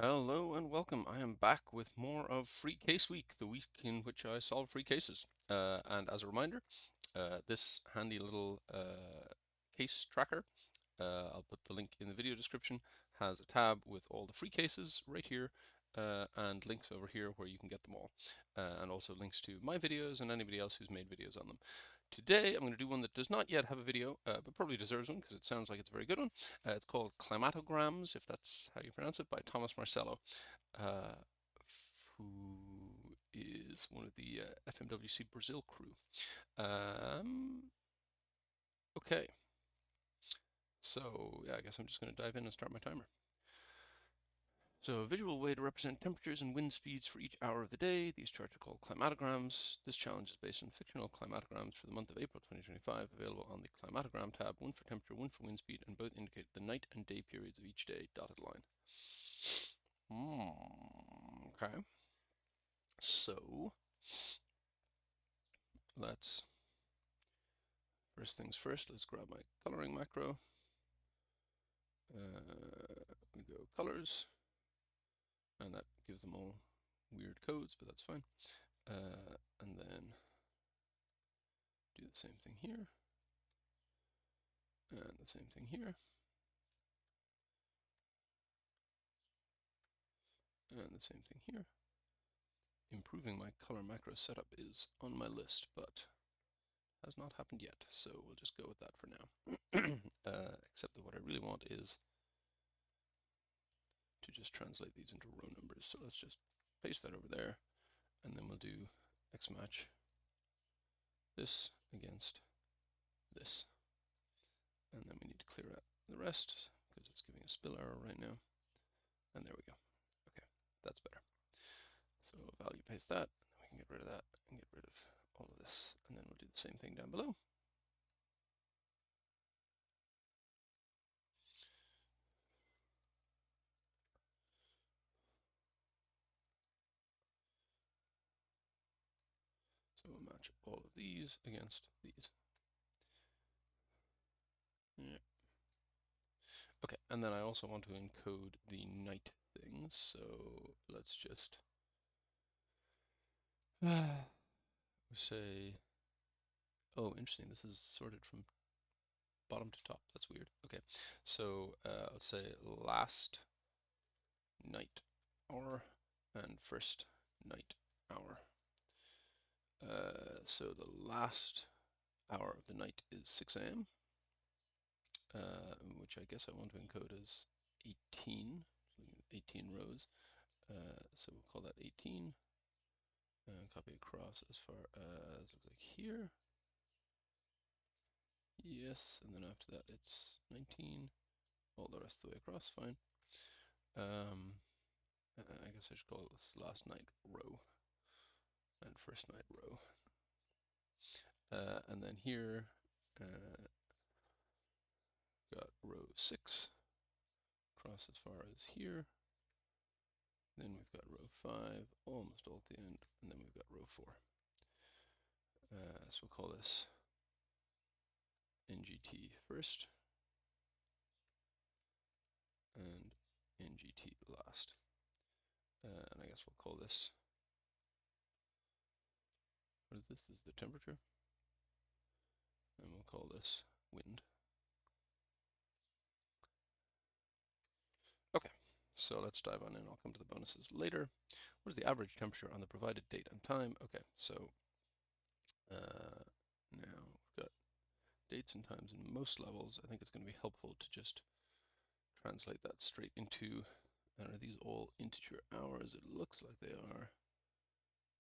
Hello and welcome. I am back with more of Free Case Week, the week in which I solve free cases. And as a reminder, this handy little case tracker, I'll put the link in the video description, has a tab with all the free cases right here and links over here where you can get them all. And also links to my videos and anybody else who's made videos on them. Today I'm going to do one that does not yet have a video, but probably deserves one because it sounds like it's a very good one. It's called Climatograms, if that's how you pronounce it, by Thomas Marcelo, uh, who is one of the FMWC Brazil crew. Um, okay, so yeah, I guess I'm just going to dive in and start my timer. So a visual way to represent temperatures and wind speeds for each hour of the day. These charts are called climatograms. This challenge is based on fictional climatograms for the month of April 2025, available on the Climatogram tab, one for temperature, one for wind speed, and both indicate the night and day periods of each day, dotted line. Okay. So, let's, first things first, let's grab my coloring macro. We go colors, and that gives them all weird codes, but that's fine. And then do the same thing here, and the same thing here, and the same thing here. Improving my color macro setup is on my list, but has not happened yet, so we'll just go with that for now. Except that what I really want is to just translate these into row numbers. So let's just paste that over there, and then we'll do X match this against this. And then we need to clear out the rest because it's giving a spill error right now. And there we go. Okay, that's better. So value paste that, and then we can get rid of that and get rid of all of this. And then we'll do the same thing down below. So we'll match all of these against these. Yeah. Okay, and then I also want to encode the night things, so let's just say, oh, interesting, this is sorted from bottom to top. That's weird. Okay, so let's say last night hour and first night hour. So the last hour of the night is 6 a.m., which I guess I want to encode as 18, 18 rows. So we'll call that 18, and copy across as far as, looks like here. Yes, and then after that it's 19, all the rest of the way across, fine. I guess I should call this last night row and first night row. And then here, got row 6 across as far as here. Then we've got row 5 almost all at the end, and then we've got row 4. So we'll call this NGT first and NGT last. And I guess we'll call this, what is this? This is the temperature. And we'll call this wind. Okay, so let's dive on in. I'll come to the bonuses later. What is the average temperature on the provided date and time? Okay, so now we've got dates and times in most levels. I think it's going to be helpful to just translate that straight into, and are these all integer hours? It looks like they are.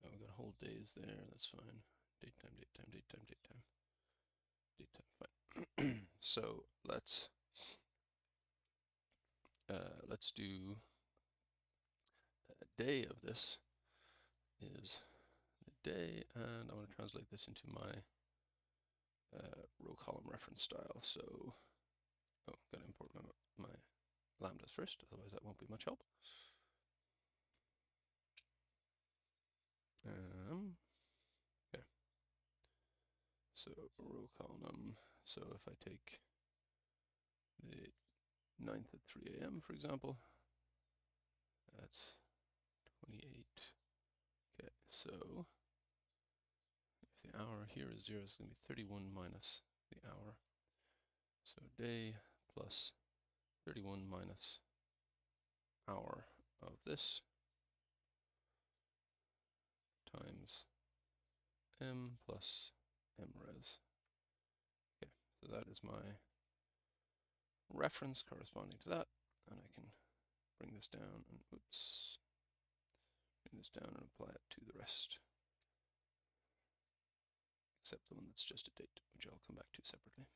Oh, we've got whole days there, that's fine. Date time, date time, date time, date time. Date time, fine. So let's do a day of this is the day, and I want to translate this into my row column reference style. So, oh, got to import my lambdas first, otherwise that won't be much help. Okay. So row column. So if I take the 9th at 3 a.m. for example, So if the hour here is 0, it's going to be 31 minus the hour. So day plus 31 minus hour of this times m plus mres. Okay, so that is my reference corresponding to that, and I can bring this down and bring this down and apply it to the rest, except the one that's just a date, which I'll come back to separately.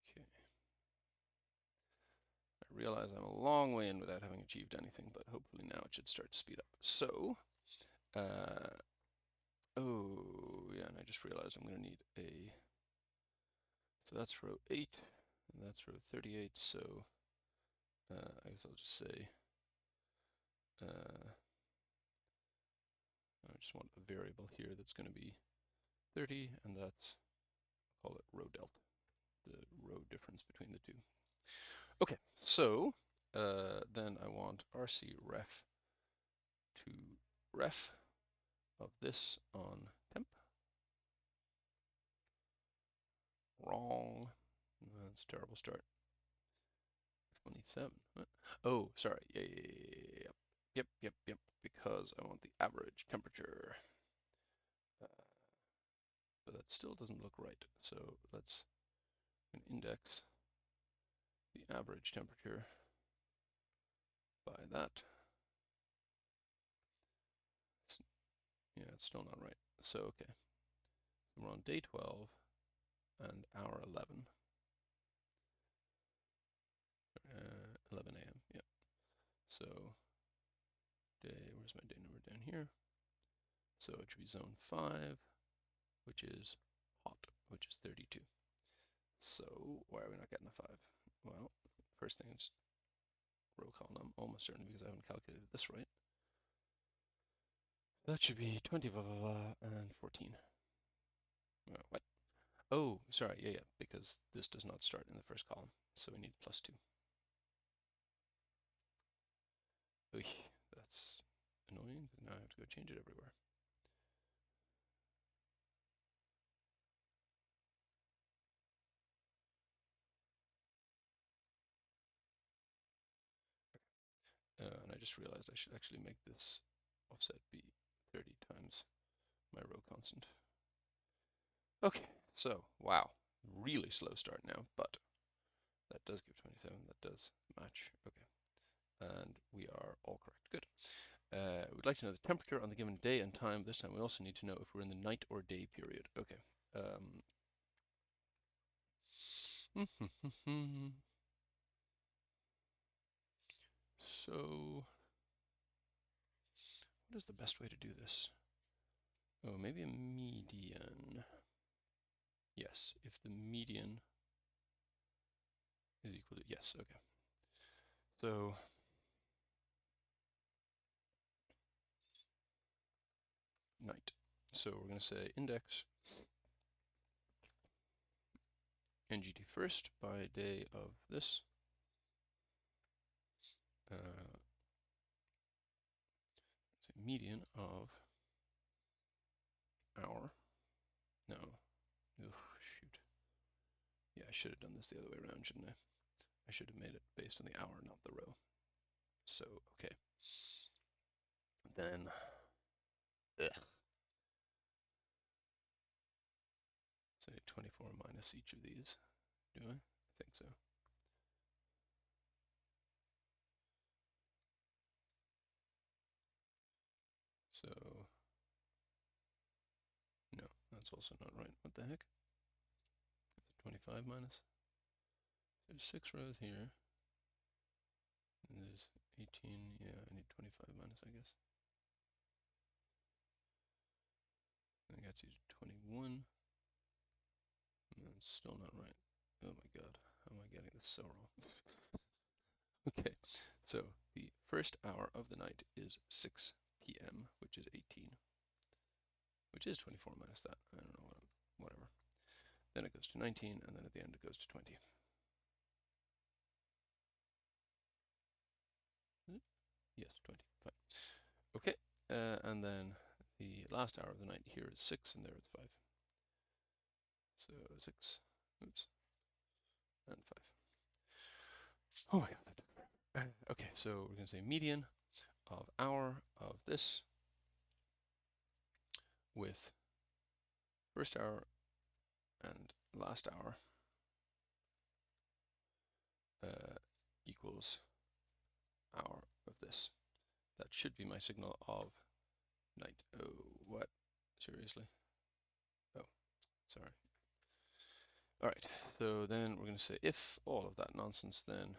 Okay. I realize I'm a long way in without having achieved anything, but hopefully now it should start to speed up. So, oh yeah, and I just realized I'm going to need a, so that's row 8, and that's row 38, so I guess I'll just say, I just want a variable here that's going to be 30, and that's, call it row delta, the row difference between the two. Okay, so then I want RC ref to ref of this on temp. Wrong. That's a terrible start. 27. Oh, sorry. Yep. Because I want the average temperature. But that still doesn't look right. So let's index the average temperature by that. Yeah, it's still not right. So, okay. We're on day 12 and hour 11. 11 a.m. Yep. So day, where's my day number down here? So it should be zone 5, which is hot, which is 32. So why are we not getting a 5? Well, first thing is row column. I'm almost certain because I haven't calculated this right. That should be 20, blah, blah, blah, and 14. What? Oh, sorry, yeah, because this does not start in the first column, so we need +2. Oy, that's annoying, because now I have to go change it everywhere. And I just realized I should actually make this offset be 30 times my row constant. Okay, so, wow, really slow start now, but that does give 27, that does match, okay. And we are all correct, good. We'd like to know the temperature on the given day and time. This time we also need to know if we're in the night or day period. Okay. So, what is the best way to do this? Oh, maybe a median. Yes, if the median is equal to, yes, okay. So, night. So we're going to say index NGT first by day of this. Median of hour. No. Ugh, shoot. Yeah, I should have done this the other way around, shouldn't I? I should have made it based on the hour, not the row. So, okay. Then, say 24 minus each of these. Do I? I think so. So, no, that's also not right. What the heck? 25 minus? There's 6 rows here. And there's 18, yeah, I need 25 minus, I guess. And that gets you to 21. And that's still not right. Oh my god, how am I getting this so wrong? Okay, so the first hour of the night is 6 p.m., which is 18, which is 24 minus that. I don't know, whatever. then it goes to 19, and then at the end it goes to 20. Yes, 20. Fine. Okay, and then the last hour of the night here is 6, and there it's 5. So 6, oops, and 5. Oh my god, that took forever. Okay, so we're going to say median of hour of this with first hour and last hour equals hour of this. That should be my signal of night. Oh, what? Seriously? Oh, sorry. All right, so then we're going to say if all of that nonsense, then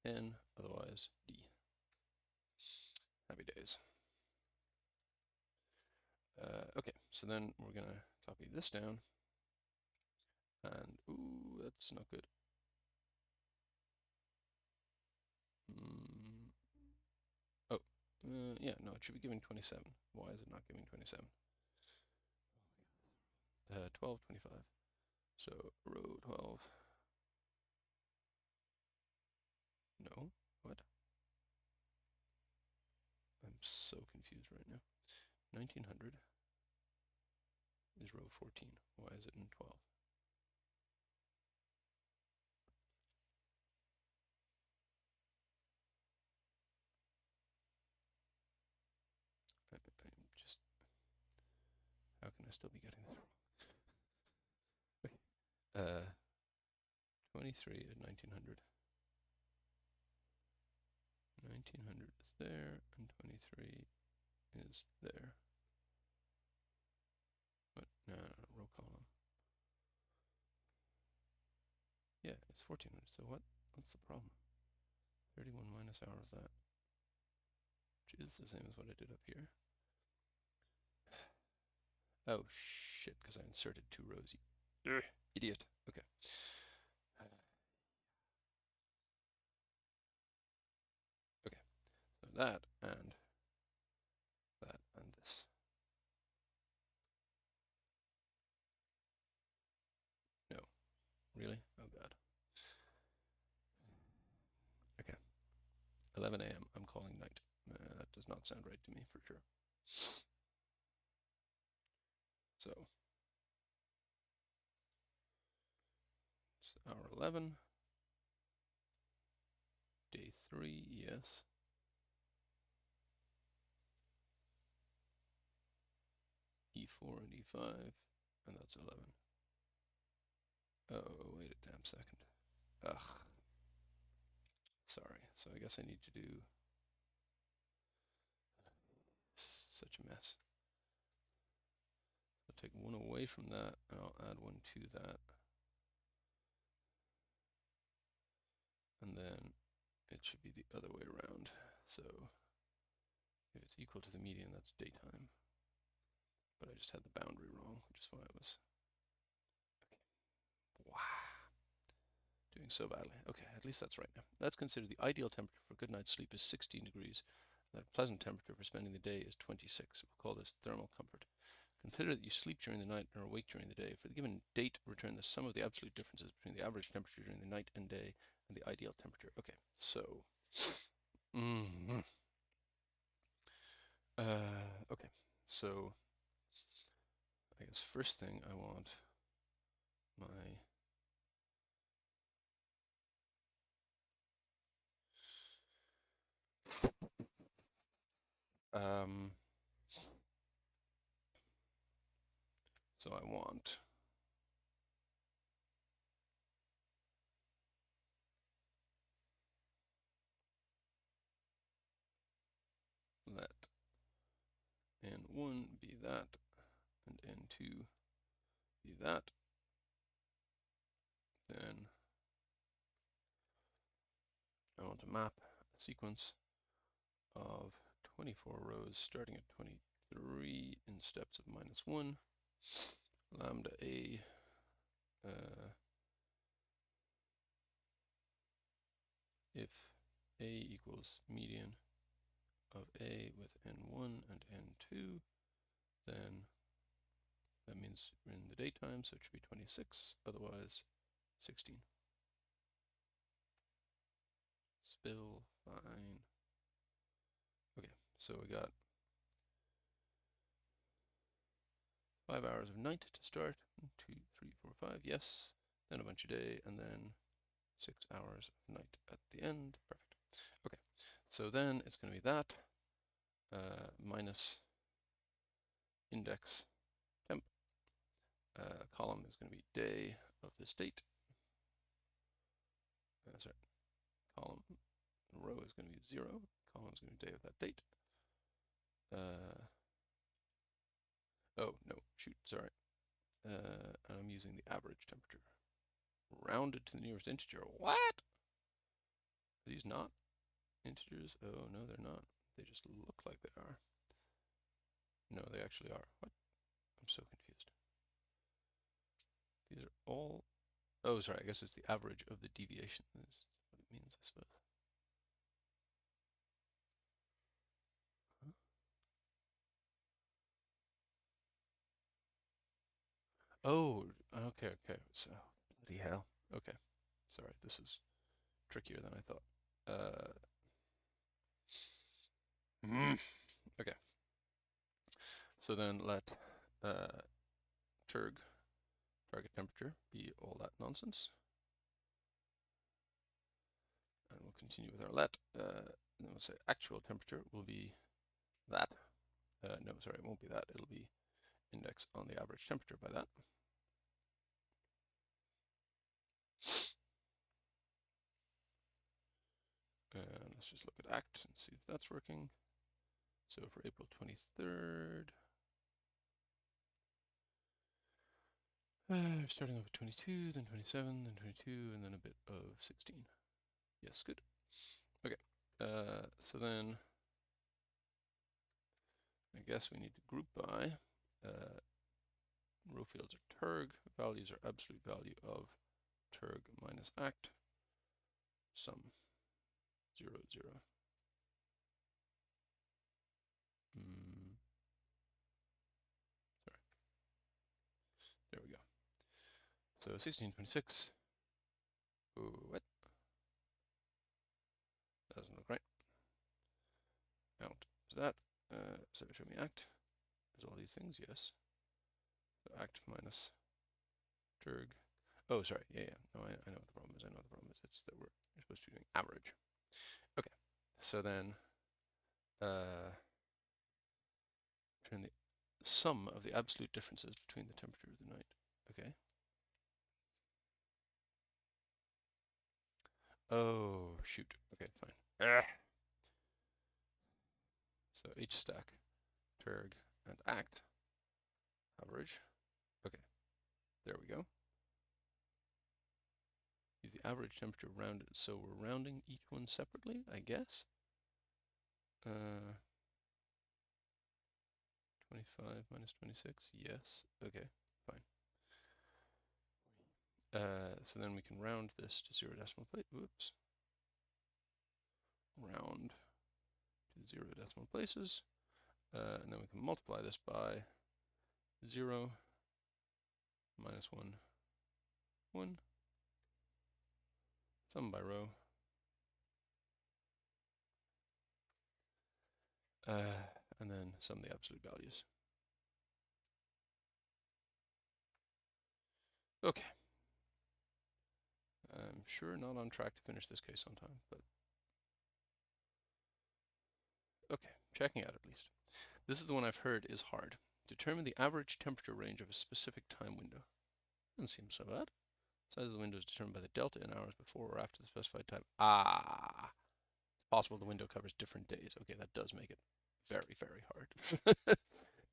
N, otherwise D. Happy days. Okay, so then we're going to copy this down. And, ooh, that's not good. Oh, yeah, no, it should be giving 27. Why is it not giving 27? 12, 25. So row 12. No, what? I'm so confused right now. 1900 is row 14. Why is it in 12? I'm just, how can I still be getting this wrong? 23 at 1900. 1900 is there, and 23 is there. What? No, row column. Yeah, it's 1400. So what's the problem? 31 minus hour of that, which is the same as what I did up here. Oh shit, because I inserted 2 rows. Idiot. Okay. Okay. So that and this. No. Really? Oh god. Okay. 11 a.m. I'm calling night. That does not sound right to me for sure. So it's hour 11. Day 3, yes. E4 and E5, and that's 11. Oh, wait a damn second. Ugh. Sorry. So I guess I need to do such a mess. I'll take 1 away from that, and I'll add 1 to that. And then it should be the other way around. So if it's equal to the median, that's daytime. But I just had the boundary wrong, which is why it was. Okay. Wow. Doing so badly. Okay, at least that's right now. Let's consider the ideal temperature for a good night's sleep is 16 degrees. And that a pleasant temperature for spending the day is 26. We'll call this thermal comfort. Consider that you sleep during the night and are awake during the day. For the given date, return the sum of the absolute differences between the average temperature during the night and day and the ideal temperature. Okay, so. Okay, so I guess first thing I want my so I want let N1 be that and N2 be that. Then I want to map a sequence of 24 rows starting at 23 in steps of -1. Lambda A if A equals median of A with N1 and N2, then that means means we're in the daytime, so it should be 26, otherwise 16. Spill, fine. Okay, so we got 5 hours of night to start. 1, 2, 3, 4, 5, yes. Then a bunch of day, and then 6 hours of night at the end. Perfect. Okay, so then it's going to be that minus index temp. Column is going to be day of this date. Sorry, column row is going to be 0. Column is going to be day of that date. Oh, no, shoot, sorry. I'm using the average temperature. Rounded to the nearest integer. What? Are these not integers? Oh, no, they're not. They just look like they are. No, they actually are. What? I'm so confused. These are all... Oh, sorry, I guess it's the average of the deviation. Is what it means, I suppose. Huh? Oh, okay. So, bloody hell. Okay, sorry, this is trickier than I thought. Okay. So then let turg target temperature be all that nonsense. And we'll continue with our let. And then we'll say actual temperature will be that. No, sorry, it won't be that. It'll be index on the average temperature by that. And let's just look at act and see if that's working. So for April 23rd, starting off at 22, then 27, then 22, and then a bit of 16. Yes, good. Okay, so then I guess we need to group by. Row fields are turg, values are absolute value of turg minus act, sum 0, 0. Sorry. There we go. So 1626. Ooh, what? Doesn't look right. Out is that. So show me act. There's all these things, yes. So act minus turg. Oh, sorry. Yeah. No, I know what the problem is. It's that we're supposed to be doing average. Okay. So then turn the sum of the absolute differences between the temperature of the night. Okay. Oh, shoot. Okay, fine. So H stack, turg, and act, average. Okay, there we go. Use the average temperature rounded. So we're rounding each one separately, I guess. 25 minus 26, yes. Okay, fine. So then we can round this to 0 decimal place. Whoops. Round to 0 decimal places. And then we can multiply this by 0 minus 1, 1. Sum by row. And then sum the absolute values. Okay. I'm sure not on track to finish this case on time, but okay, checking out at least. This is the one I've heard is hard. Determine the average temperature range of a specific time window. Doesn't seem so bad. Size of the window is determined by the delta in hours before or after the specified time. Ah, it's possible the window covers different days. Okay, that does make it very, very hard.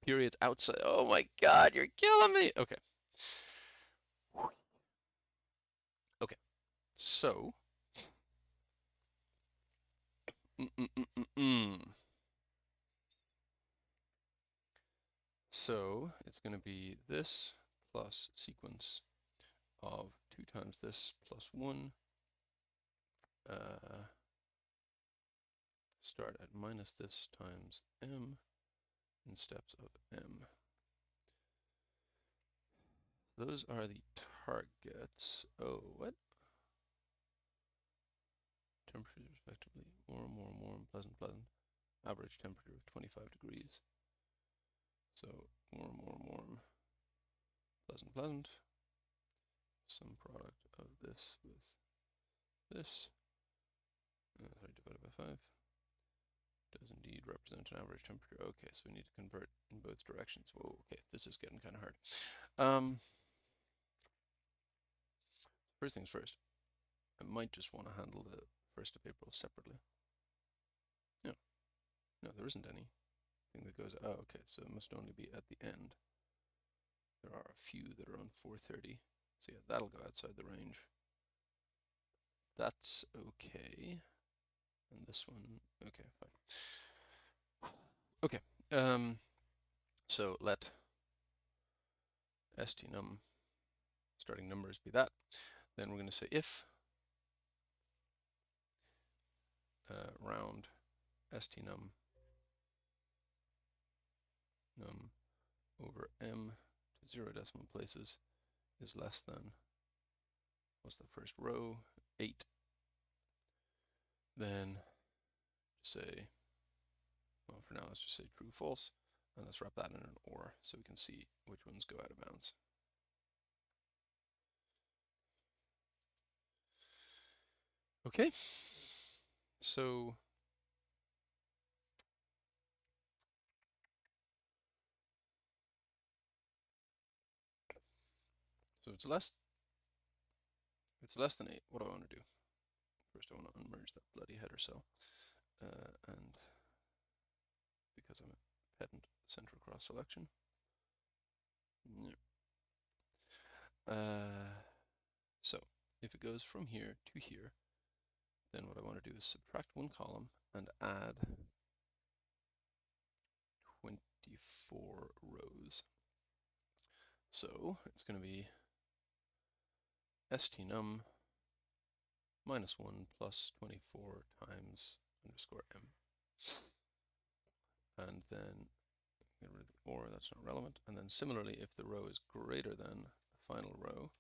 Periods outside. Oh my God, you're killing me. Okay. Okay, so. So it's going to be this plus sequence of 2 times this plus 1. Start at minus this times m in steps of m. those are the targets. Oh, what? Temperatures respectively. Warm, warm, warm, pleasant, pleasant. Average temperature of 25 degrees. So warm, warm, warm, pleasant, pleasant. Some product of this with this. Sorry, divided by 5. Does indeed represent an average temperature. Okay, so we need to convert in both directions. Whoa, okay, this is getting kind of hard. First things first, I might just want to handle the 1st of April separately. No, there isn't anything that goes, oh, okay, so it must only be at the end. There are a few that are on 4:30, so yeah, that'll go outside the range. That's okay. And this one, okay, fine. Okay, so let stnum starting numbers be that. Then we're going to say if round stnum num over m to 0 decimal places is less than, what's the first row, 8. Then say, well, for now let's just say true, false, and let's wrap that in an or so we can see which ones go out of bounds. Okay, so it's less than 8. What do I want to do? First, I want to unmerge that bloody header cell, and because I'm a pedant, central cross selection. So if it goes from here to here, then what I want to do is subtract 1 column and add 24 rows. So it's going to be stnum minus 1 plus 24 times underscore m. And then get rid of the or, that's not relevant. And then similarly, if the row is greater than the final row,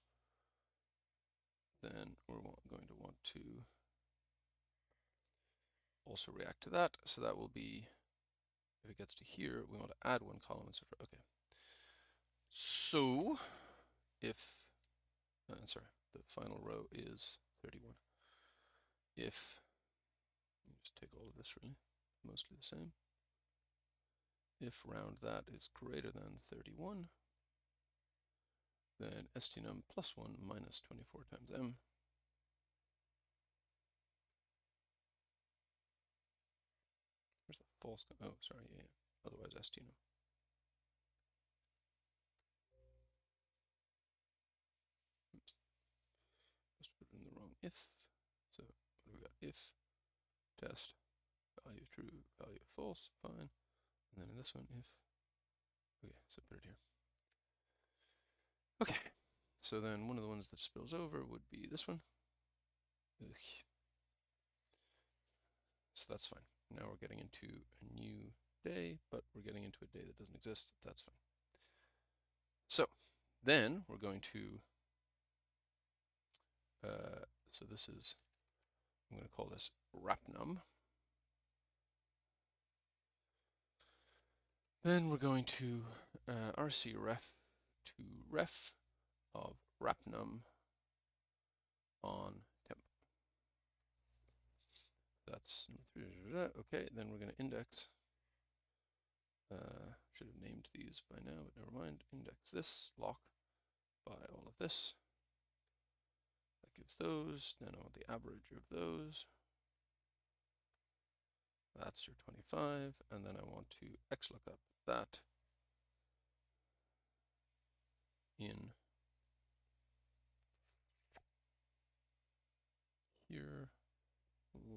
then we're going to want to also react to that. So that will be, if it gets to here, we want to add 1 column, etc. Okay. So if, sorry, the final row is 31. If, just take all of this really, mostly the same. If round that is greater than 31, then stnum plus 1 minus 24 times m. Where's the false? Oh, sorry, yeah. Otherwise stnum. Oops. Just put it in the wrong if. So what have we got? If test value of true, value of false, fine. And then in this one, if. Okay, so put it here. Okay, so then one of the ones that spills over would be this one. Ugh. So that's fine. Now we're getting into a new day, but we're getting into a day that doesn't exist. That's fine. So then we're going to, so this is, I'm going to call this wrapnum. Then we're going to rc ref to ref of wrapnum on temp. That's number 3. Okay, then we're going to index. Should have named these by now, but never mind. Index this lock by all of this. That gives those. Then I want the average of those. That's your 25. And then I want to XLOOKUP that in here,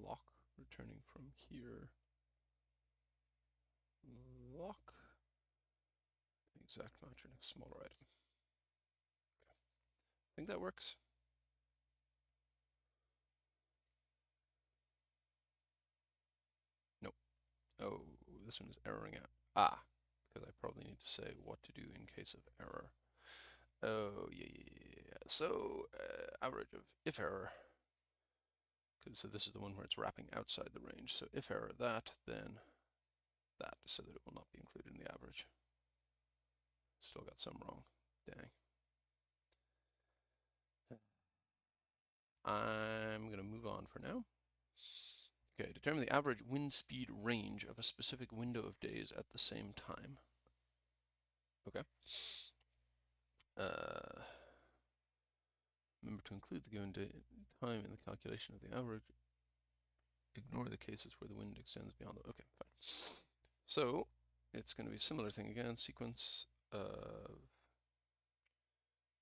lock, returning from here, lock, exact match your next smaller item. Okay. I think that works. Nope. Oh, this one is erroring out. Ah, because I probably need to say what to do in case of error. Oh, yeah. So, average of if error, because so this is the one where it's wrapping outside the range. So if error that, then that, so that it will not be included in the average. Still got some wrong. Dang. I'm going to move on for now. Okay, determine the average wind speed range of a specific window of days at the same time. Okay. Remember to include the given time in the calculation of the average. Ignore the cases where the wind extends beyond the. Okay, fine. So it's going to be a similar thing again. Sequence of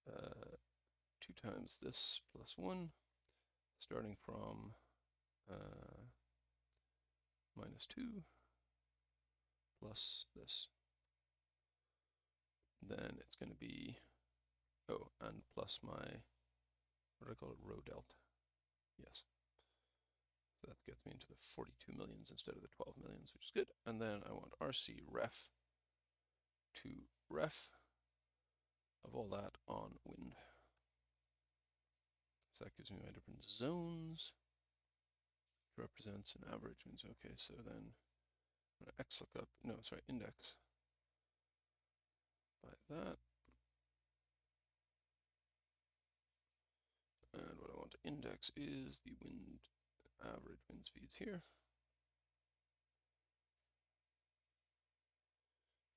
2 times this plus 1, starting from -2 plus this. Then it's going to be, oh, and plus my, what do I call it, rho delt. Yes. So that gets me into the 42 millions instead of the 12 millions, which is good. And then I want RC ref to ref of all that on wind. So that gives me my different zones. Which represents an average. Means, okay, so then I'm going to X lookup, no, sorry, index by that. And what I want to index is the wind, average wind speeds here.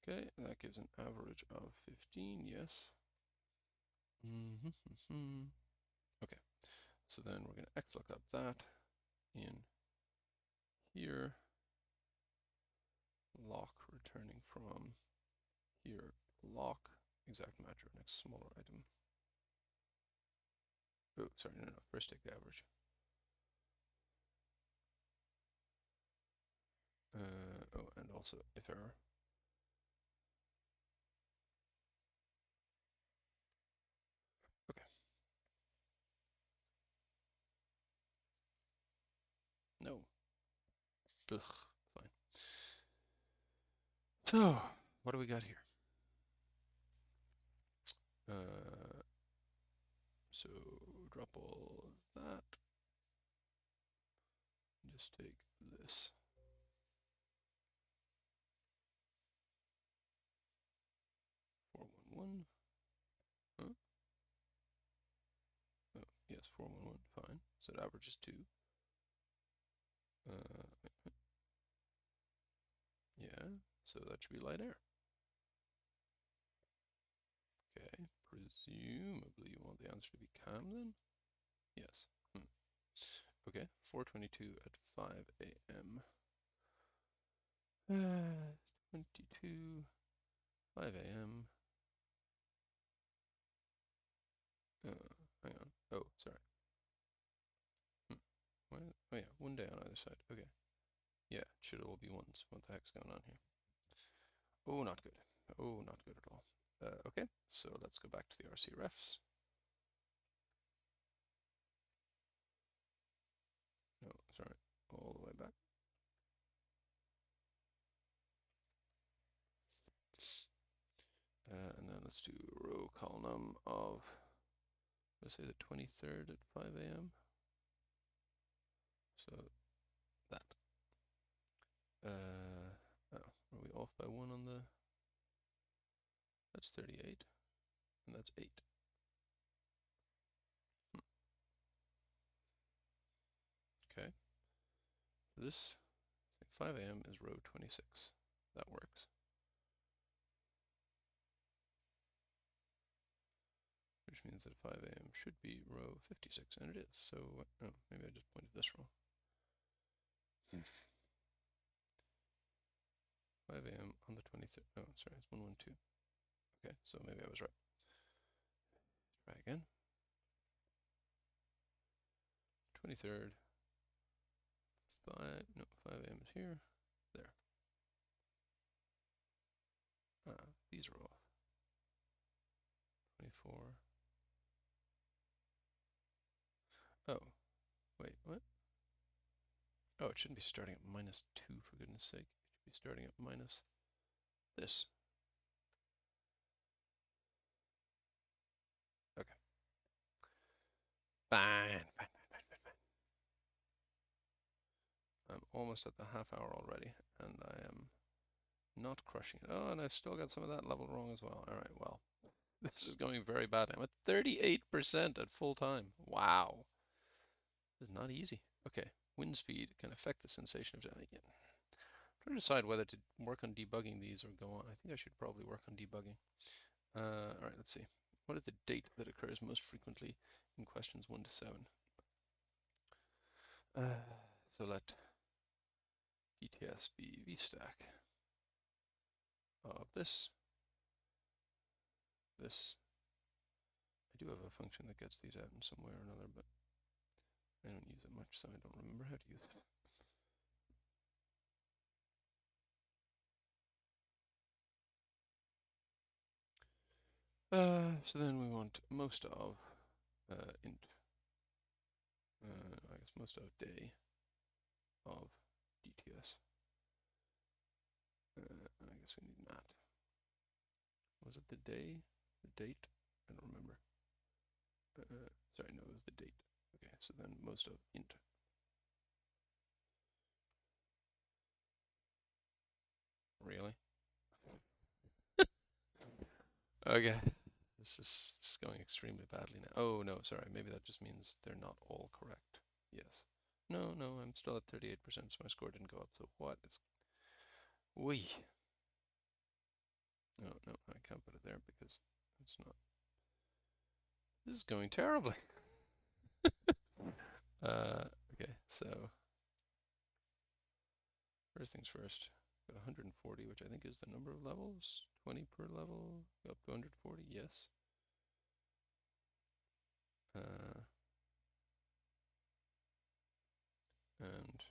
Okay, and that gives an average of 15, yes. Okay, so then we're going to X lookup that in here, lock returning from here, lock, exact match our next smaller item. Oh, sorry, no, first take the average. Oh, and also if error. Okay. No. Ugh, fine. So, what do we got here? So drop all of that. Just take this. 411. Huh? Oh, yes, 411. Fine. So it averages 2. Yeah, so that should be light air. Okay, presumably you want the answer to be calm then? Yes. Okay, 4:22 at 5 a.m. 22, 5 a.m. Hang on. Oh, sorry. What? Oh yeah, 1 day on either side. Okay. Yeah, it should all be ones. What the heck's going on here? Oh, not good. Oh, not good at all. Okay, so let's go back to the RC refs. No, sorry, all the way back. And then let's do row column of, let's say the 23rd at 5 a.m. So that. Oh, are we off by 1 on the, that's 38, and that's 8. Okay, this 5 a.m. is row 26. That works. Which means that 5 a.m. should be row 56, and it is. So, oh, maybe I just pointed this wrong. 5 a.m. on the 23rd. Oh, sorry, it's 112. Okay, so maybe I was right. Try again. 23rd. 5 a.m. is here. There. These are off. 24. Oh, wait, what? Oh, it shouldn't be starting at -2, for goodness sake. It should be starting at minus this. Fine, fine, fine, fine, fine. I'm almost at the half hour already, and I am not crushing it. Oh, and I've still got some of that level wrong as well. All right, well, this is going very bad. I'm at 38% at full time. Wow. This is not easy. Okay, wind speed can affect the sensation of I'm trying to decide whether to work on debugging these or go on. I think I should probably work on debugging. All right, let's see. What is the date that occurs most frequently in questions 1 to 7? So let DTS be VStack of this. I do have a function that gets these out in some way or another, but I don't use it much, so I don't remember how to use it. So then we want most of int, I guess most of day of DTS. I guess we need not. Was it the day? The date? I don't remember. Sorry, no, it was the date. Okay, so then most of int. Really? Okay. This is going extremely badly now. Oh, no, sorry. Maybe that just means they're not all correct. Yes. No, no, I'm still at 38%, so my score didn't go up. So what is... We. No, no, I can't put it there because it's not... This is going terribly. Okay, so... First things first. Got 140, which I think is the number of levels. 20 per level. Up to 140, yes. And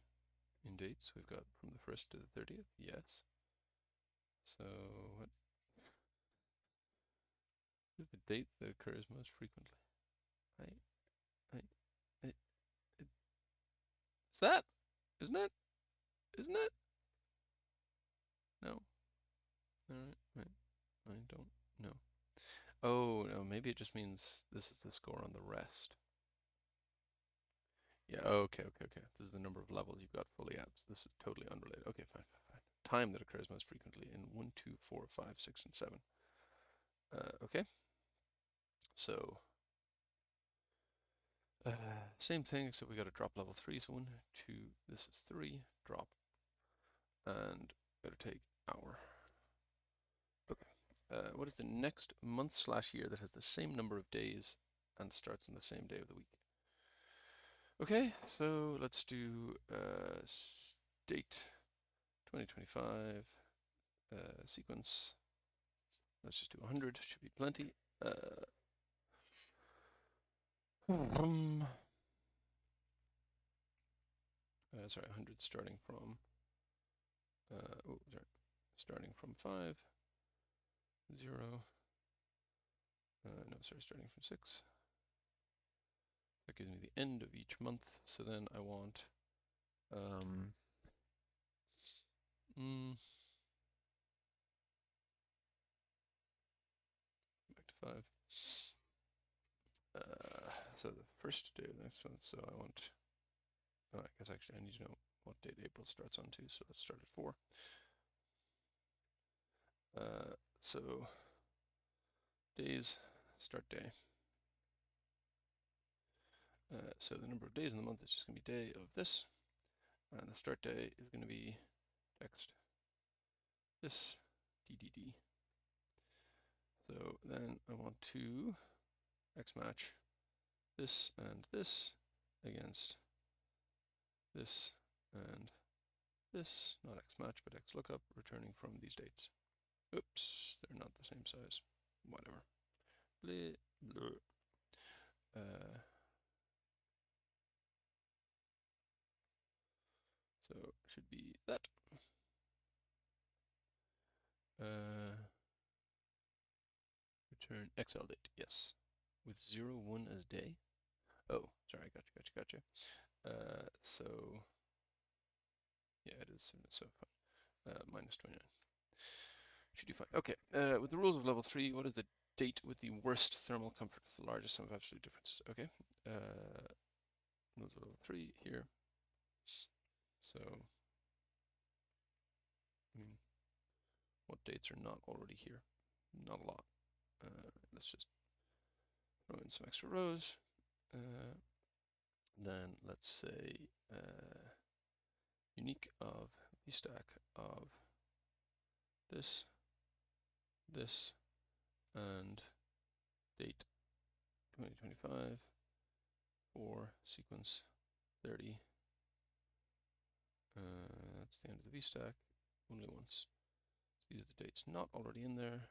in dates, we've got from the 1st to the 30th, yes. So what is the date that occurs most frequently? It's that, isn't it? Isn't it? No. All right. I don't know. Oh no, maybe it just means this is the score on the rest. Yeah. Okay. This is the number of levels you've got fully at. So this is totally unrelated. Okay. Fine. Time that occurs most frequently in 1, 2, 4, 5, 6, and 7. Okay. So same thing, except we got to drop level 3. So 1, 2, this is 3, drop, and got to take hour. Okay. What is the next month/year that has the same number of days and starts on the same day of the week? Okay, so let's do date 2025 sequence. Let's just do 100, should be plenty. Sorry, 100 starting from, starting from 5, 0, no, sorry, starting from 6. That gives me the end of each month, so then I want, back to 5. So the first day of the next one, so I want, I guess actually I need to know what date April starts on too, so let's start at 4. So days, start day. So the number of days in the month is just going to be day of this, and the start day is going to be text this DDD. So then I want to X match this and this against this and this, not X match, but X lookup, returning from these dates. Oops, they're not the same size. Whatever. Bleh, bleh. So it should be that. Return XL date, yes. With 0, 1 as day. Oh, sorry, gotcha. So, yeah, it is, so fine. Minus 29. should you find? Okay, with the rules of level 3, what is the date with the worst thermal comfort, the largest sum of absolute differences? Okay, rules of level 3 here. So, I mean, what dates are not already here? Not a lot. Let's just throw in some extra rows. Then let's say unique of the stack of this, this, and date 2025 for sequence 30. That's the end of the VStack. Only once. So these are the dates not already in there.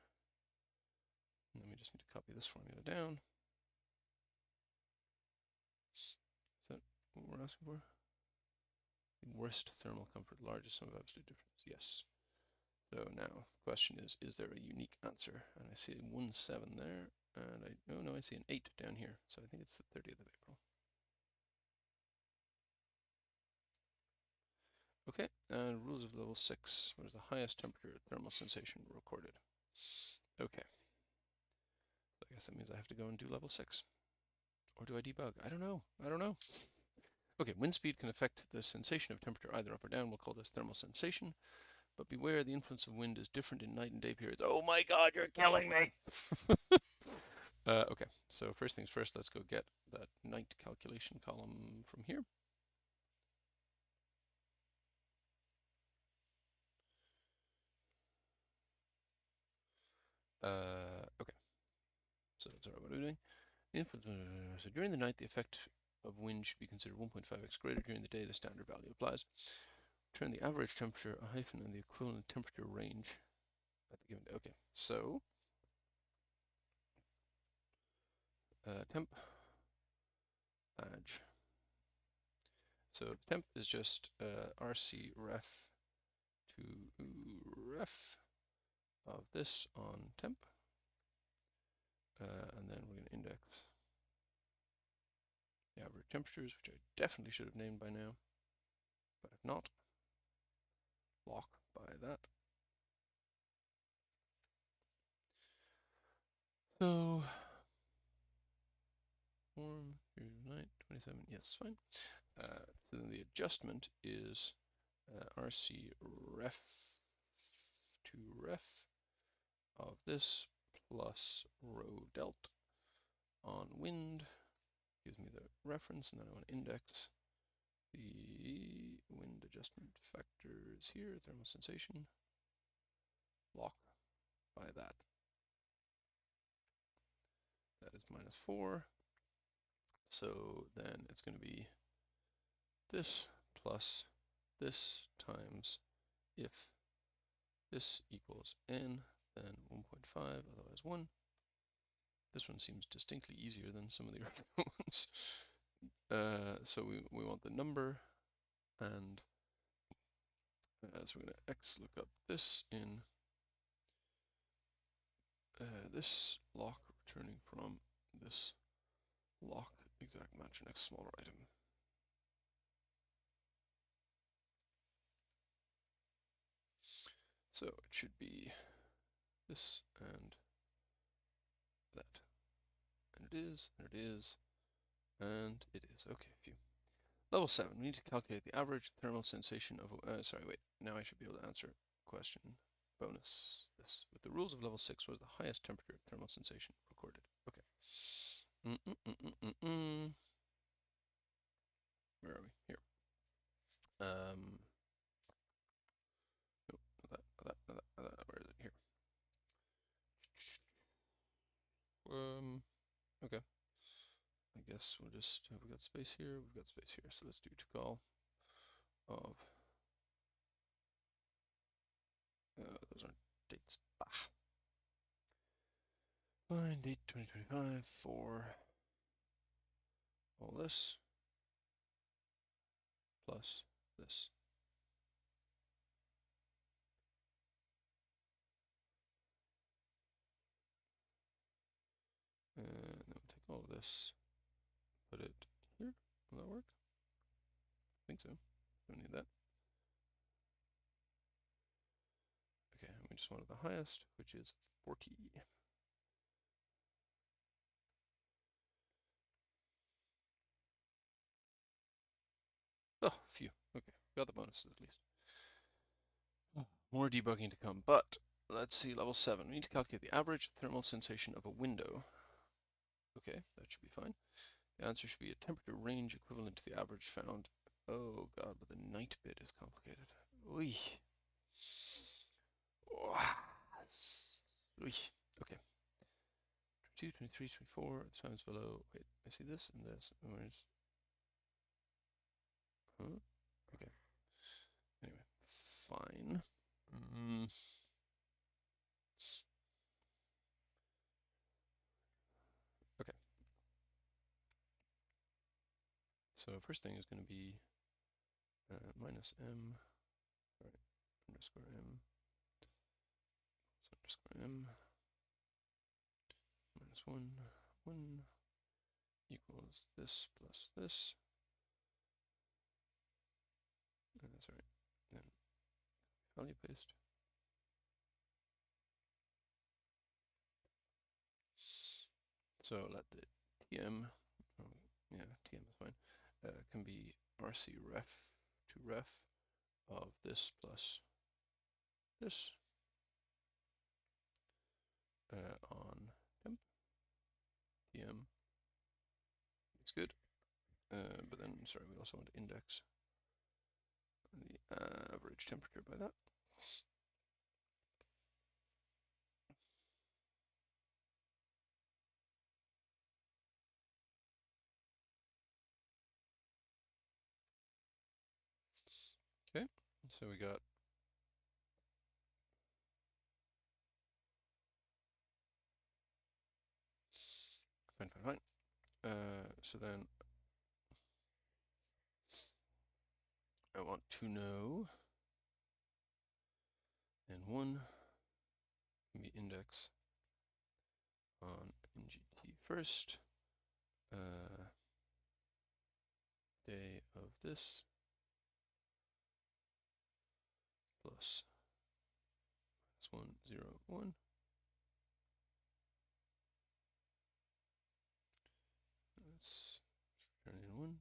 And then we just need to copy this formula down. Is that what we're asking for? The worst thermal comfort, largest sum of absolute difference. Yes. So now the question is there a unique answer? And I see 1-7 there, and I see an 8 down here. So I think it's the 30th of April. Okay, and rules of level 6. What is the highest temperature thermal sensation recorded? Okay. So I guess that means I have to go and do level 6. Or do I debug? I don't know. Okay, wind speed can affect the sensation of temperature either up or down. We'll call this thermal sensation. But beware, the influence of wind is different in night and day periods. Oh my god, you're killing me! Okay, so first things first, let's go get that night calculation column from here. Okay, so that's what we're doing. So during the night, the effect of wind should be considered 1.5x greater. During the day, the standard value applies. Return the average temperature, a hyphen, and the equivalent temperature range at the given day. Okay, so temp badge. So temp is just RC ref to ref of this on temp. And then we're going to index the average temperatures, which I definitely should have named by now, but if not, block by that. So, form, here's night, 27, yes, fine. So then the adjustment is RC ref to ref of this plus row delt on wind, gives me the reference, and then I want to index the wind adjustment factors here, thermal sensation, block by that. That is -4. So then it's going to be this plus this times if this equals n, then 1.5, otherwise 1. This one seems distinctly easier than some of the earlier ones. So we want the number, and so we're going to x look up this in this lock, returning from this lock exact match next smaller item. So it should be this and that. And it is, and it is, and it is. Okay, phew. Level 7, we need to calculate the average thermal sensation of, sorry, wait, now I should be able to answer question bonus. This. With the rules of level 6 was the highest temperature thermal sensation recorded. Okay. Where are we? Here. Nope, not that. Where is it? Here. Okay. I guess we'll just, have we got space here? We've got space here, so let's do to call of, those aren't dates. Bah. Find date 2025 for all this plus this. And then we'll take all of this, put it here. Will that work? I think so. Don't need that. Okay, we just wanted the highest, which is 40. Oh, phew. Okay, got the bonuses at least. More debugging to come, but let's see, level 7. We need to calculate the average thermal sensation of a window. Okay, that should be fine. The answer should be a temperature range equivalent to the average found. Oh god, but the night bit is complicated. Oy. Oy. Okay. 22, 23, 24, times below. Wait, I see this and this. Where's... Huh? Okay. Anyway, fine. Okay. So first thing is going to be minus m, sorry, underscore m, so underscore m, minus 1, 1 equals this plus this. Sorry, then value paste. So let the tm, oh, yeah, tm is fine, can be rc ref to ref of this plus this on temp, tm, it's good, but then, sorry, we also want to index the average temperature by that. Okay, so we got fine. So then I want to know N1 can be index on NGT first, day of this plus minus 1, 0, 1. Let's turn in 1.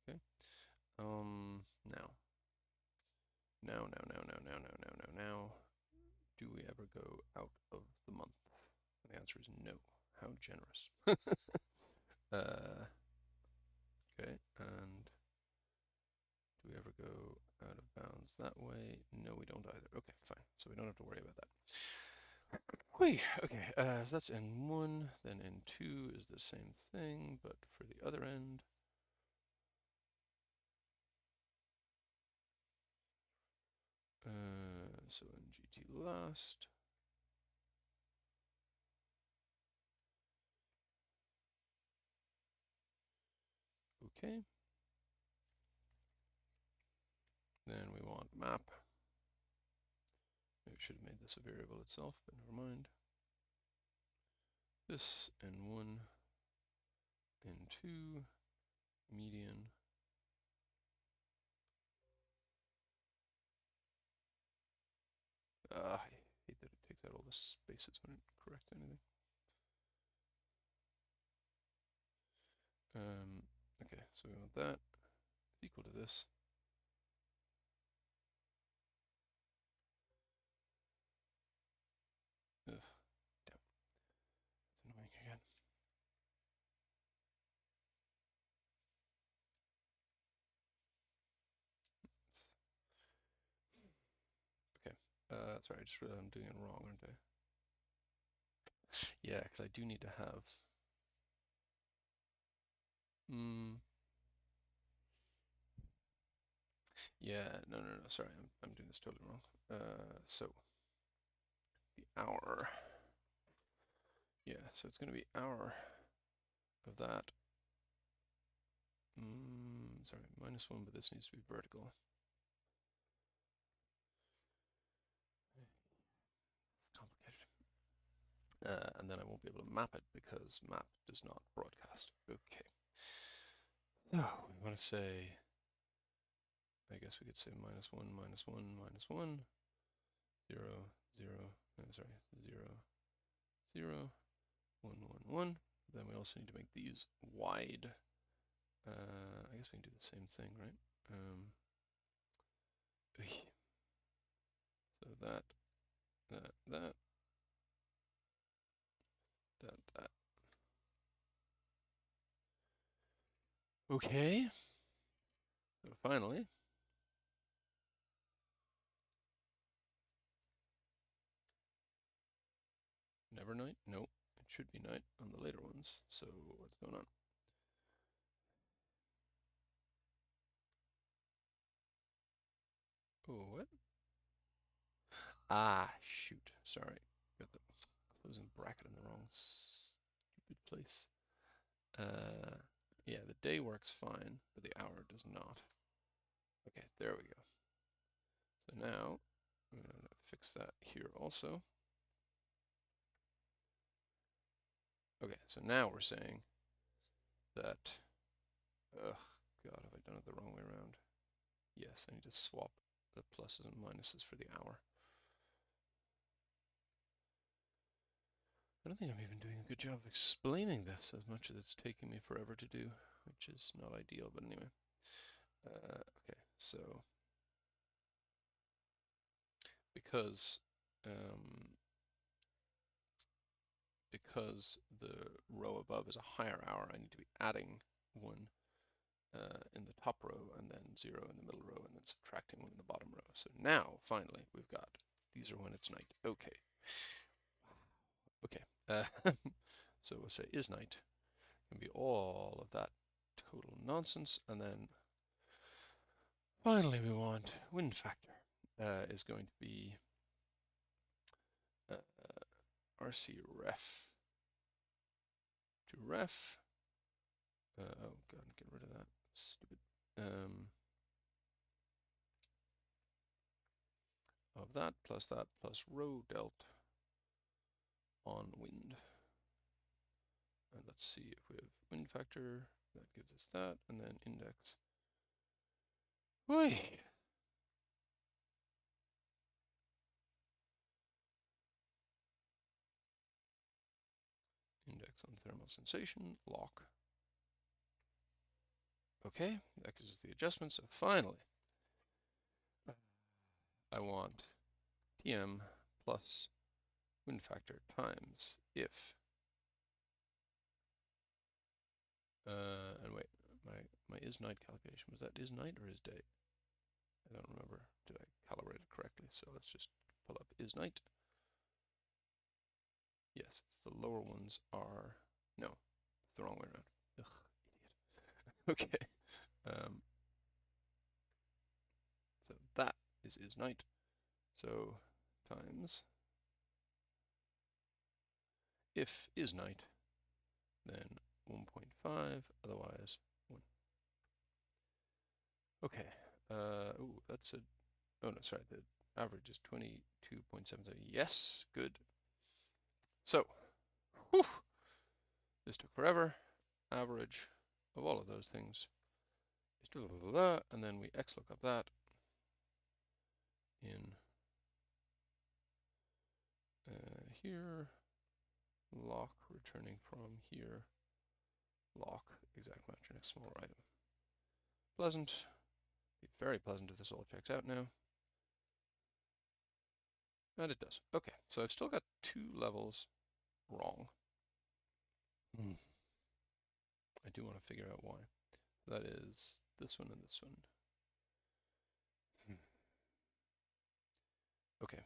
Okay. Now, do we ever go out of the month? And the answer is no. How generous. Okay, and do we ever go out of bounds that way? No, we don't either. Okay, fine. So we don't have to worry about that. Whee! Okay, so that's N1, then N2 is the same thing, but for the other end. So NGT last. Okay. Then we want map. Maybe we should have made this a variable itself, but never mind. This N1, N2, median. I hate that it takes out all the spaces when it corrects anything. Okay, so we want that equal to this. Ugh, damn. It's annoying again. Okay, sorry, I just realized I'm doing it wrong, aren't I? Yeah, because I do need to have... Yeah, no, sorry, I'm doing this totally wrong. So, the hour. Yeah, so it's going to be hour of that. Sorry, minus 1, but this needs to be vertical. It's complicated. And then I won't be able to map it because map does not broadcast. Okay. Oh, we want to say, I guess we could say minus 1, minus 1, minus 1, 0, 0, no, sorry, 0, 0, 1, 1, 1. Then we also need to make these wide. I guess we can do the same thing, right? So that, that. Okay. So finally, never night? Nope. It should be night on the later ones. So what's going on? Oh, what? Ah, shoot. Sorry. Got the closing bracket in the wrong stupid place. Yeah, the day works fine, but the hour does not. Okay, there we go. So now I'm going to fix that here also. Okay, so now we're saying that, ugh, God, have I done it the wrong way around? Yes, I need to swap the pluses and minuses for the hour. I don't think I'm even doing a good job of explaining this as much as it's taking me forever to do, which is not ideal, but anyway. Okay, so because the row above is a higher hour, I need to be adding 1 in the top row and then 0 in the middle row and then subtracting 1 in the bottom row. So now, finally, we've got, these are when it's night. Okay. Okay. So we'll say is night. Can be all of that total nonsense. And then finally we want wind factor is going to be RC ref to ref. Oh god, get rid of that. Stupid. Of that plus rho delt on wind. And let's see if we have wind factor. That gives us that, and then index. Oy. Index on thermal sensation, lock. Okay, that gives us the adjustment. So finally, I want Tm plus wind factor times if, and wait, my is night calculation, was that is night or is day? I don't remember. Did I calibrate it correctly? So let's just pull up is night. Yes, it's the lower ones are, no, it's the wrong way around. Ugh, idiot. Okay. So that is night. So times if is night, then 1.5, otherwise 1. Okay. Oh, that's a, oh no, sorry, the average is 22.77. Yes, good. So, whew, this took forever. Average of all of those things is blah, blah, blah, blah, and then we XLOOKUP that in here, lock returning from here, lock exact match your next smaller item. Pleasant. Be very pleasant if this all checks out now. And it does. Okay, so I've still got 2 levels wrong. I do want to figure out why. That is this one and this one. Okay.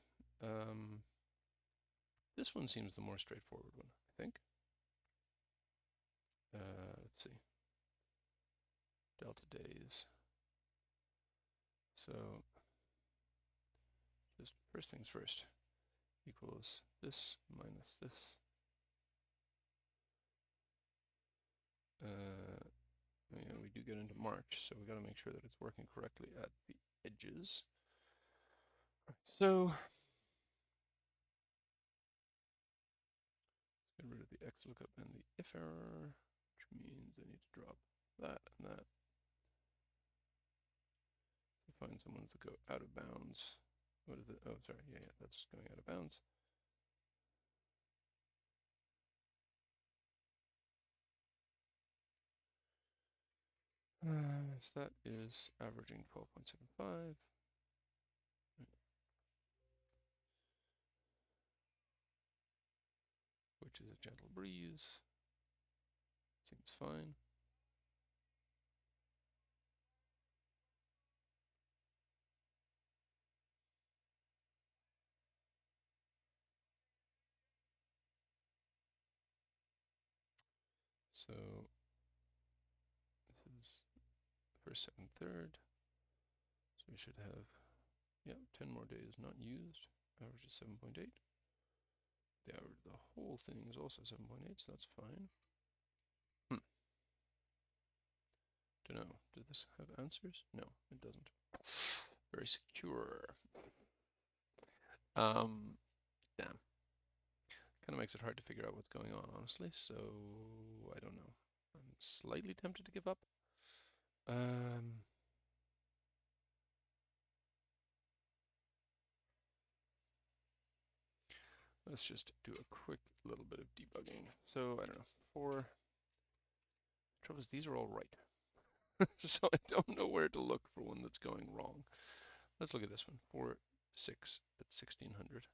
This one seems the more straightforward one, I think. Let's see. Delta days. So just first things first, equals this minus this. We do get into March, so we got to make sure that it's working correctly at the edges. So get rid of the XLOOKUP and the if error, which means I need to drop that and that. Find some ones that go out of bounds. What is it? Oh, sorry. Yeah, that's going out of bounds. So that is averaging 12.75. Which is a gentle breeze. Seems fine. So this is first, second, third. So we should have, yeah, 10 more days not used. Average is 7.8. The average, the whole thing is also 7.8, so that's fine. Don't know. Does this have answers? No, it doesn't. Very secure. Damn. Kind of makes it hard to figure out what's going on, honestly. So I don't know. I'm slightly tempted to give up. Let's just do a quick little bit of debugging. So I don't know. Trouble is these are all right. So I don't know where to look for one that's going wrong. Let's look at this one. 4, 6 at 1600.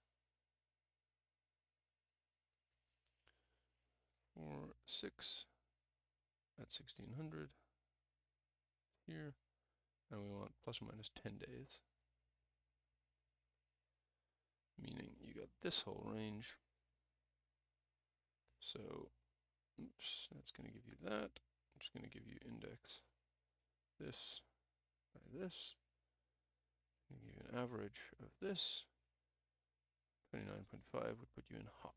4, 6 at 1600 here. And we want plus or minus 10 days. Meaning you got this whole range. So, oops, that's going to give you that. I'm just going to give you index this by this. I'm going to give you an average of this. 29.5 would put you in hot.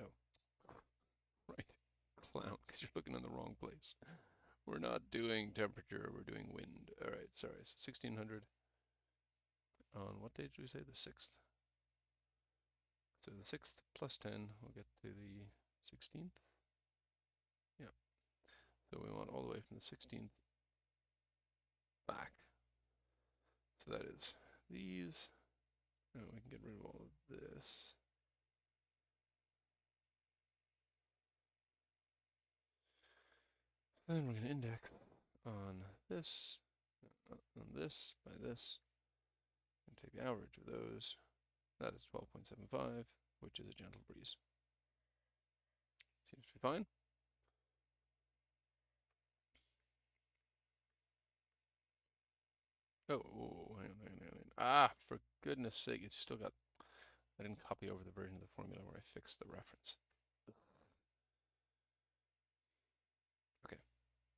Oh, right. Clown, because you're looking in the wrong place. We're not doing temperature, we're doing wind. All right, sorry. So 1600 on what day did we say? The 6th. So the 6th plus 10, we'll get to the 16th. Yeah. So we want all the way from the 16th back. So that is these. And we can get rid of all of this. So then we're going to index on this, by this, and take the average of those. That is 12.75, which is a gentle breeze. Seems to be fine. Oh, hang on. Ah, for goodness sake, it's still got, I didn't copy over the version of the formula where I fixed the reference. Okay,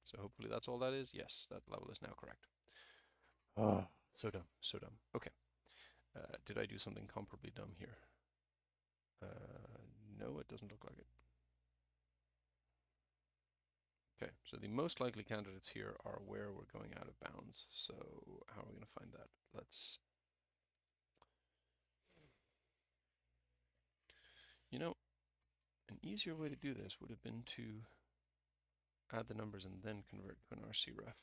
so hopefully that's all that is. Yes, that level is now correct. Oh, so dumb, so dumb. Okay, did I do something comparably dumb here? No, it doesn't look like it. Okay, so the most likely candidates here are where we're going out of bounds. So how are we going to find that? Let's, you know, an easier way to do this would have been to add the numbers and then convert to an RC ref.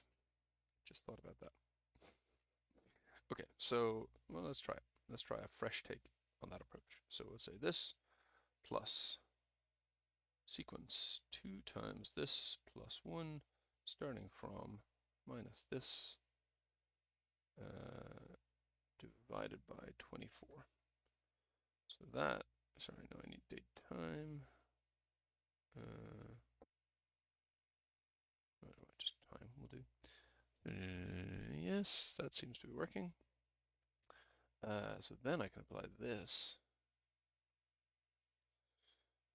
Just thought about that. Okay, so, well, let's try it. Let's try a fresh take on that approach. So we'll say this plus sequence 2 times this plus 1, starting from minus this divided by 24. So that, sorry, no, I need date time. Just time will do. Yes, that seems to be working. So then I can apply this.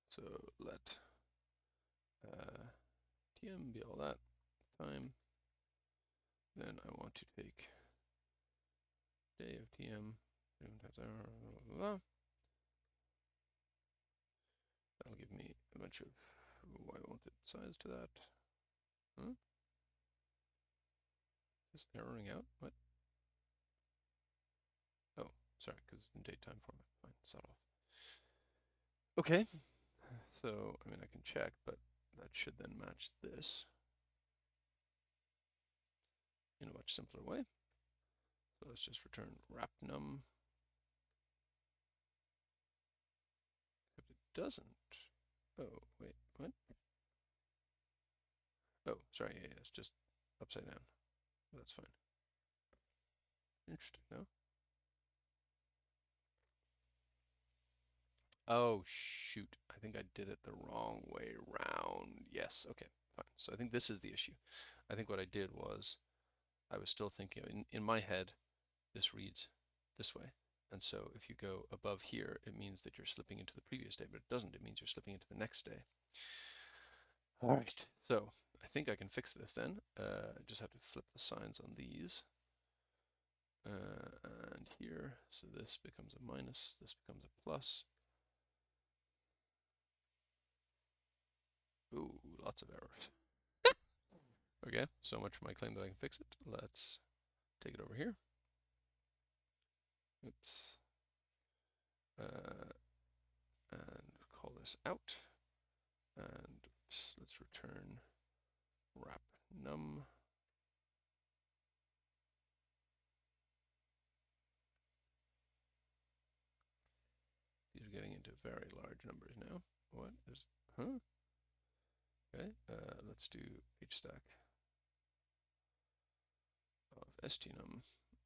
So let tm be all that time. Then I want to take day of tm, times hour, blah, blah, blah. That'll give me a bunch of why wanted size to that. Huh? Is this erroring out? What? Oh, sorry, because it's in date time format. Fine, set off. Okay, so I mean I can check, but that should then match this in a much simpler way. So let's just return wrap num. Except it doesn't. Oh, wait, what? Oh, sorry, yeah, it's just upside down. That's fine. Interesting, no? Oh, shoot. I think I did it the wrong way around. Yes, okay, fine. So I think this is the issue. I think what I did was I was still thinking, in my head, this reads this way. And so if you go above here, it means that you're slipping into the previous day, but it doesn't. It means you're slipping into the next day. All right. So I think I can fix this then. I just have to flip the signs on these. And here, so this becomes a minus, this becomes a plus. Ooh, lots of errors. Okay, so much for my claim that I can fix it. Let's take it over here. Oops. And call this out. And let's return wrap num. These are getting into very large numbers now. What is, huh? Okay, let's do hstack of stnum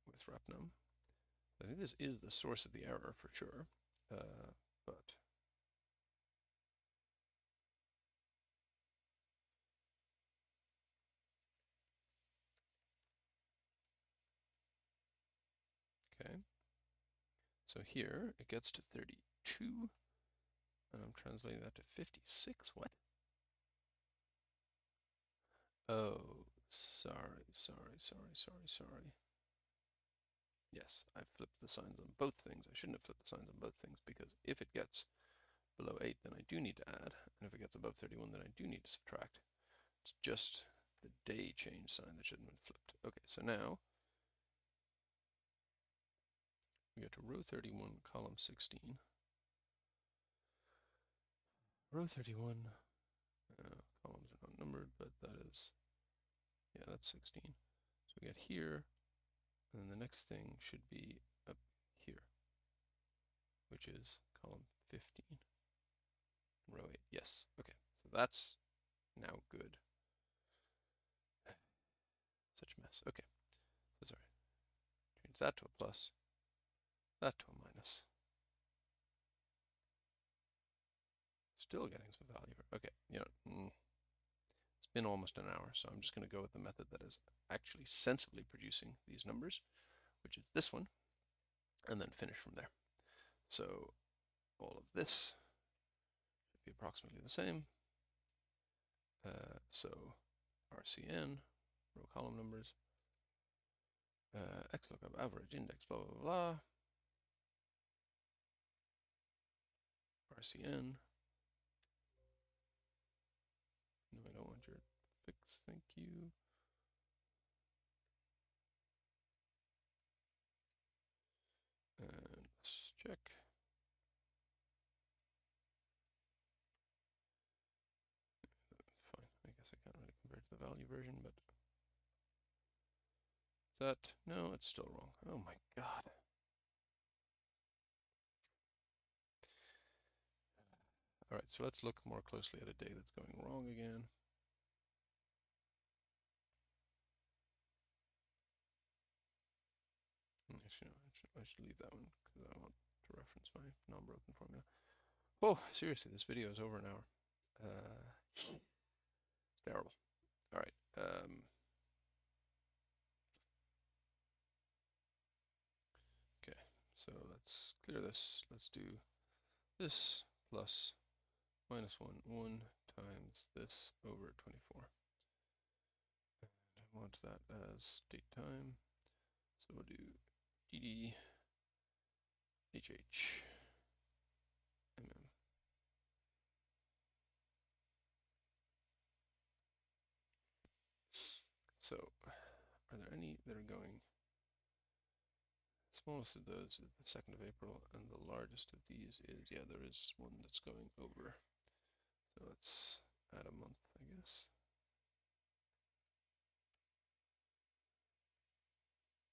with wrapnum. I think this is the source of the error for sure, but okay. So here it gets to 32, and I'm translating that to 56. What? Oh, sorry. Yes, I flipped the signs on both things. I shouldn't have flipped the signs on both things, because if it gets below 8, then I do need to add, and if it gets above 31, then I do need to subtract. It's just the day change sign that shouldn't have been flipped. Okay, so now we get to row 31, column 16. Row 31, columns are not numbered, but that is, yeah, that's 16. So we get here, and then the next thing should be up here, which is column 15, row 8. Yes, okay, so that's now good. Such a mess. Okay, so sorry. Change that to a plus, that to a minus. Still getting some value. Okay, you know, it's been almost an hour, so I'm just going to go with the method that is actually sensibly producing these numbers, which is this one, and then finish from there. So all of this should be approximately the same. So RCN, row column numbers, XLOOKUP average index, blah, blah, blah. RCN. No, I don't want your fix, thank you. And let's check. Fine, I guess I can't really compare to the value version, but is that, no, it's still wrong. Oh my God. All right, so let's look more closely at a day that's going wrong again. Actually, no, I should leave that one because I want to reference my non-broken formula. Oh, seriously, this video is over an hour. It's terrible. All right. Okay, so let's clear this. Let's do this plus minus 1 times this over 24. And I want that as date time. So we'll do dd hh mm. So are there any that are going? Smallest of those is the 2nd of April, and the largest of these is, yeah, there is one that's going over. So let's add a month, I guess.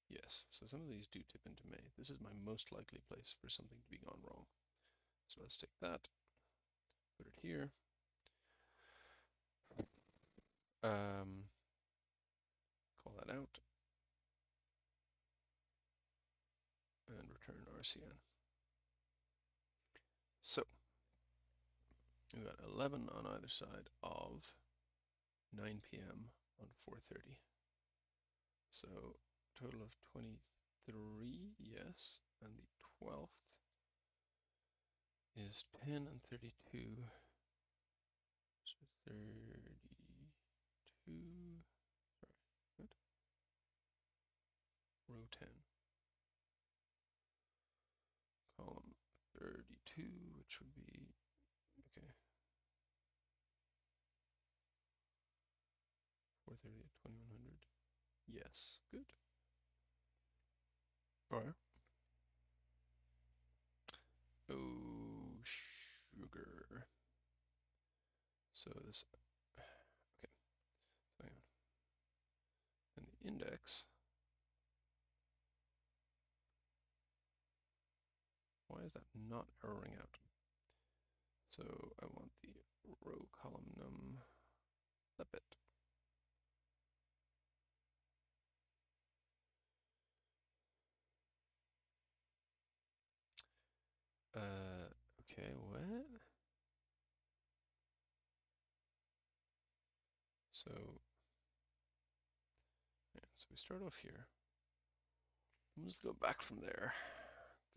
Yes, Yes, so some of these do tip into May. This is my most likely place for something to be gone wrong. So let's take that, put it here. Call that out and return RCN. So we got 11 on either side of 9 p.m. on 4:30. So total of 23, yes, and the 12th is 10 and 32. So 32, sorry, what? Row 10. Column 32, which would be, okay, 4:30 at 2100. Yes, good. All right. Oh, sugar. So this, okay, so hang on. And the index, why is that not erroring out? So I want the row column num, that bit. Okay, what? So, yeah, so we start off here. Let's go back from there.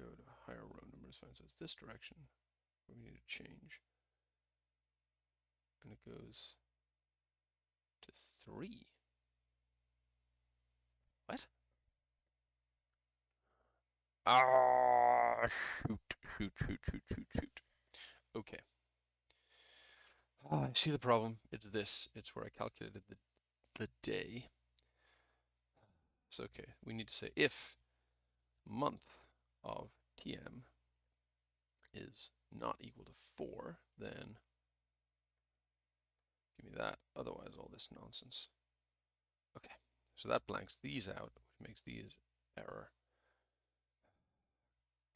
Go to higher row numbers, fine. So it's this direction where we need to change. And it goes to 3. What? Ah, shoot. Okay. I see the problem. It's this. It's where I calculated the day. It's okay. We need to say if month of TM is not equal to 4, then give me that. Otherwise, all this nonsense. Okay. So that blanks these out, which makes these error.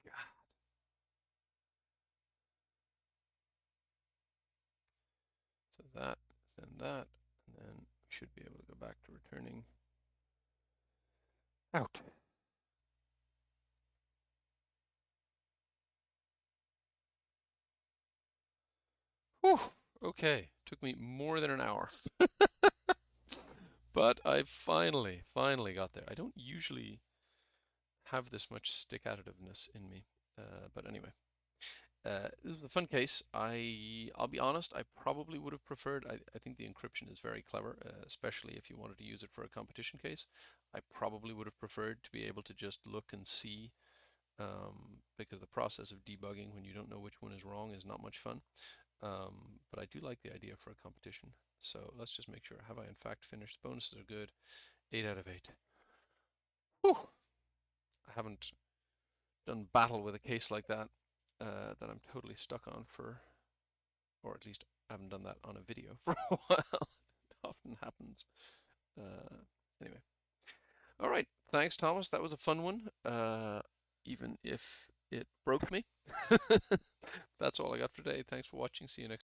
God. So that, then that, and then we should be able to go back to returning out. Whew. Okay. Took me more than an hour. But I finally got there. I don't usually have this much stick-at-itiveness in me. But anyway. This was a fun case. I'll be honest, I probably would have preferred, I think the encryption is very clever, especially if you wanted to use it for a competition case. I probably would have preferred to be able to just look and see, because the process of debugging when you don't know which one is wrong is not much fun. But I do like the idea for a competition. So let's just make sure. Have I in fact finished? Bonuses are good. 8 out of 8. Whew! I haven't done battle with a case like that. That I'm totally stuck on for, or at least I haven't done that on a video for a while. It often happens. Anyway. All right. Thanks, Thomas. That was a fun one, even if it broke me. That's all I got for today. Thanks for watching. See you next